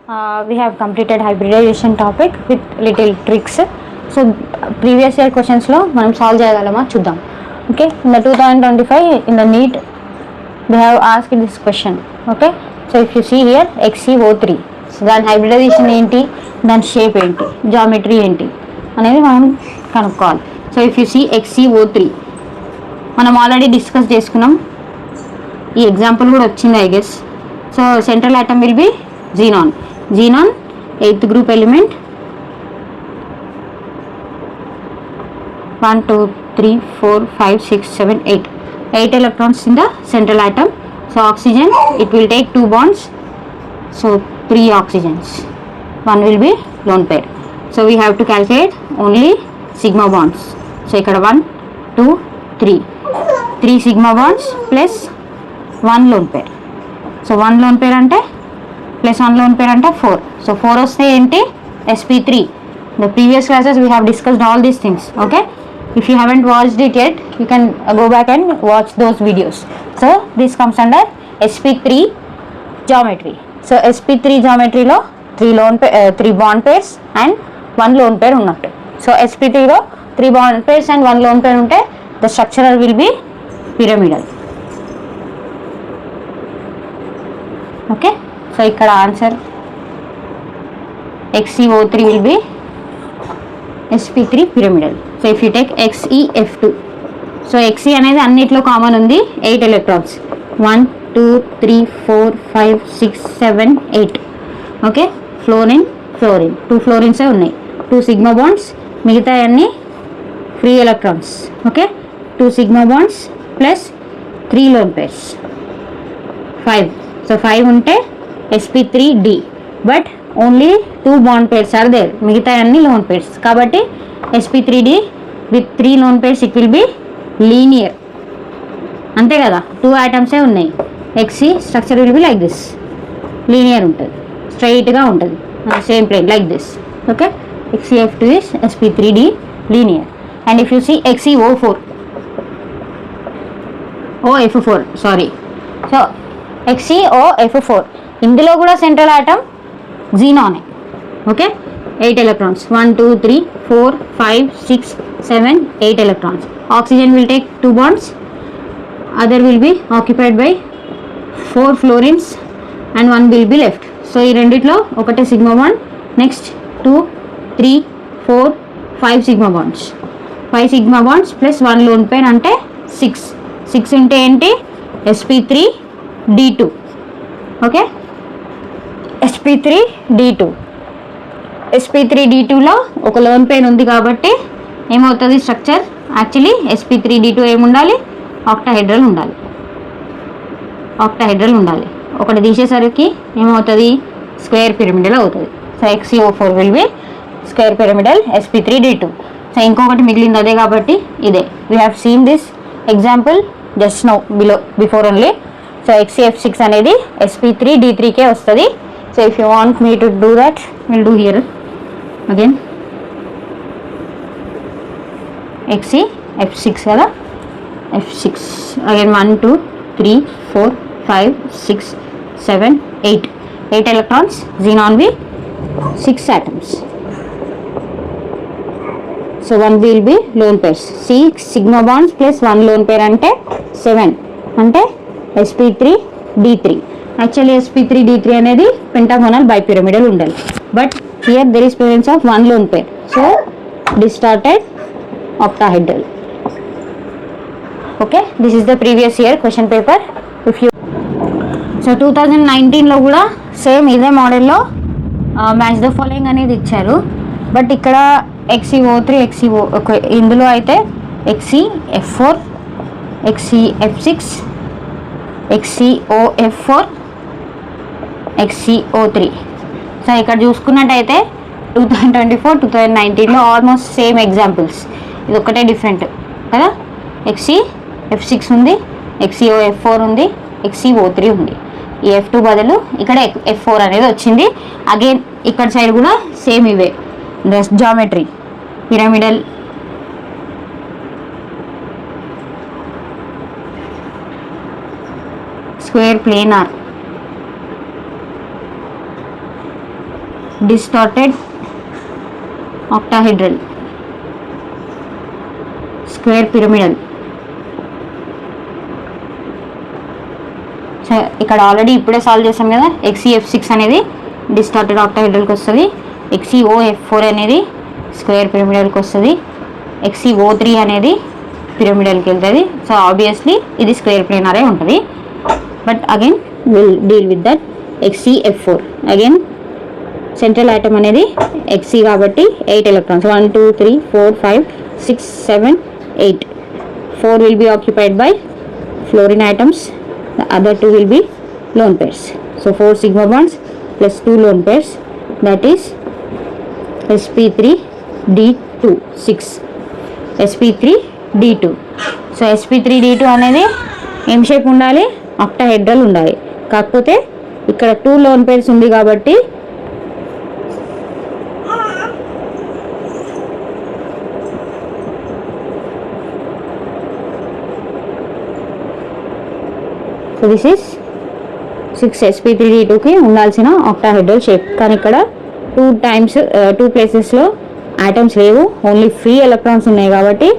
We have completed hybridization topic with little tricks. So previous year questions lo manam solve cheyagalama chuddam. Okay, in the 2025 in the NEET they have asked this question. Okay, so if you see here XeO3, so దాని hybridization ఏంటి, దాని shape ఏంటి, geometry ఏంటి అనేది మనం కనుక్కోవాలి. So if you see XeO3 మనం already discuss చేసుకున్నాం, ఈ ఎగ్జాంపుల్ కూడా వచ్చింది I guess. So central atom will be xenon. Xenon, 8th group element. 1, 2, 3, 4, 5, 6, 7, 8. 8 electrons in the central atom. So oxygen, it will take 2 bonds. So 3 oxygens. 1 will be lone pair. So we have to calculate only sigma bonds. So ikkada 1, 2, 3. 3 sigma bonds plus 1 lone pair. So 1 lone pair ante plus 1 lone pair ante 4. So 4 వస్తే ఏంటి, sp3. The previous classes we have discussed all these things. Okay, if you haven't watched it yet, you can go back and watch those videos. So this comes under sp3 geometry. So sp3 geometry లో 3 bond pairs and 1 lone pair ఉన్నట్టు. So sp3 లో 3 bond pairs and 1 lone pair ఉంటే the structure will be pyramidal. Okay, so ఇక్కడ answer XeO3 will be sp3 pyramidal. So if you take XeF2, so Xe అనేది అన్నిట్లో common ఉంది, 8 electrons. 1, 2, 3, 4, 5, 6, 7, 8. Okay, fluorine 2 ఫ్లోరిన్స్ ఉన్నాయి, 2 sigma bonds, మిగతా అన్ని free electrons. Okay, 2 sigma bonds plus 3 lone pairs 5. So 5 ఉంటే sp3d, but only 2 bond pairs are there, మిగతా అన్ని lone pairs. కాబట్టి sp3d with 3 lone pairs it will be linear, అంతే కదా, 2 ఆటమ్సే ఉన్నాయి. Xe structure will be like this, linear ఉంటుంది, స్ట్రైట్గా ఉంటుంది, same plane like this. Okay, XeF2 is sp3d linear. And if you see XeO4, OF4 sorry, so XeOF4 ఇందులో కూడా central atom xenon. Okay, 8 electrons. 1, 2, 3, 4, 5, 6, 7, 8 electrons. Oxygen will take 2 bonds. Other will be occupied by 4 fluorines and 1 will be left. So ఈ రెండిట్లో ఒకటే sigma bond, next 2, 3, 4, 5 sigma bonds, 5 sigma bonds plus 1 lone pair అంటే 6. 6 ఉంటే ఏంటి, sp3d2. Okay, sp3d2. sp3d2లో ఒక loan pain ఉంది కాబట్టి ఏమవుతుంది స్ట్రక్చర్, యాక్చువల్లీ sp3d2 ఏముండాలి, ఆక్టాహెడ్రల్ ఉండాలి. ఒకటి తీసేసరికి ఏమవుతుంది, స్క్వేర్ పిరమిడల్ అవుతుంది. So XeO4 will be square pyramidal sp3d2. So ఇంకొకటి మిగిలింది అదే కాబట్టి ఇదే. We have seen this example just now before only. So XeF6 అనేది sp3d3కే వస్తుంది. So if you want me to do that, will do here again. XeF6 కదా, F6 again 1, 2, 3, 4, 5, 6, 7, 8. 8 electrons, xenon be 6 atoms. So 1 will be lone pairs. 6 sigma bonds plus 1 lone pair అంటే 7, అంటే sp3d3. Actually sp3d3 అనేది pentagonal bipyramidal ఉండాలి, but here there is presence of 1 lone pair. So distorted octahedral. Okay, this is the previous year question paper. If you so 2019లో కూడా same ఇదే మోడల్లో match the following అనేది ఇచ్చారు, but ఇక్కడ XeO3 ఇందులో అయితే XeF4, XeF6, XeOF4, XeO3. So ఇక్కడ చూసుకున్నట్టయితే 2024, 2019లో ఆల్మోస్ట్ సేమ్ ఎగ్జాంపుల్స్. ఇది ఒక్కటే డిఫరెంట్ కదా, XeF6 ఉంది, XeOF4 ఉంది, XeO3 ఉంది. ఈ F2 బదులు ఇక్కడ F4 అనేది వచ్చింది. అగైన్ ఇక్కడ సైడ్ కూడా సేమ్ ఇవే geometry, pyramidal, square, planar, distorted octahedral square pyramidal. So ఇక్కడ ఆల్రెడీ ఇప్పుడే సాల్వ్ చేసాం కదా. XeF6 అనేది డిస్టార్టెడ్ ఆక్టాహెడ్రల్కి వస్తుంది. XeOF4 అనేది స్క్వేర్ పిరమిడల్కి వస్తుంది. XeO3 అనేది పిరమిడల్కి వెళ్తుంది. సో ఆబ్వియస్లీ ఇది స్క్వేర్ ప్లేనరే ఉంటుంది. But again will deal with that. XeF4 again central atom అనేది Xe కాబట్టి 8 electrons. 1 2 3 4 5 6 7 8. 4 will be occupied by fluorine atoms. The other 2 will be lone pairs. So 4 sigma bonds plus 2 lone pairs, that is sp3d2 6 sp3d2. So sp3d2 అనేది ఏం shape ఉండాలి? Octahedral ఉండాలి. కాకపోతే ఇక్కడ 2 loan pairs ఉంది కాబట్టి సో దిస్ ఈస్ 6 sp3d2కి ఉండాల్సిన octahedral shape. కానీ ఇక్కడ 2 ప్లేసెస్లో ఆటమ్స్ లేవు, ఓన్లీ ఫ్రీ ఎలక్ట్రాన్స్ ఉన్నాయి కాబట్టి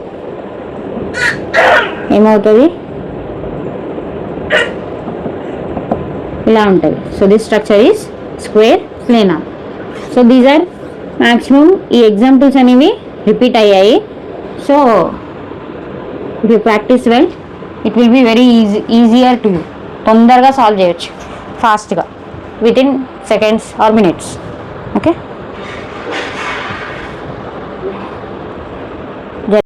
ఏమవుతుంది? ఇలా ఉంటుంది. So this structure is square planar. So these are maximum ఈ ఎగ్జాంపుల్స్ అనేవి రిపీట్ అయ్యాయి. So if you practice well it will be very easier to you. తొందరగా సాల్వ్ చేయొచ్చు ఫాస్ట్గా, within seconds or minutes. Okay.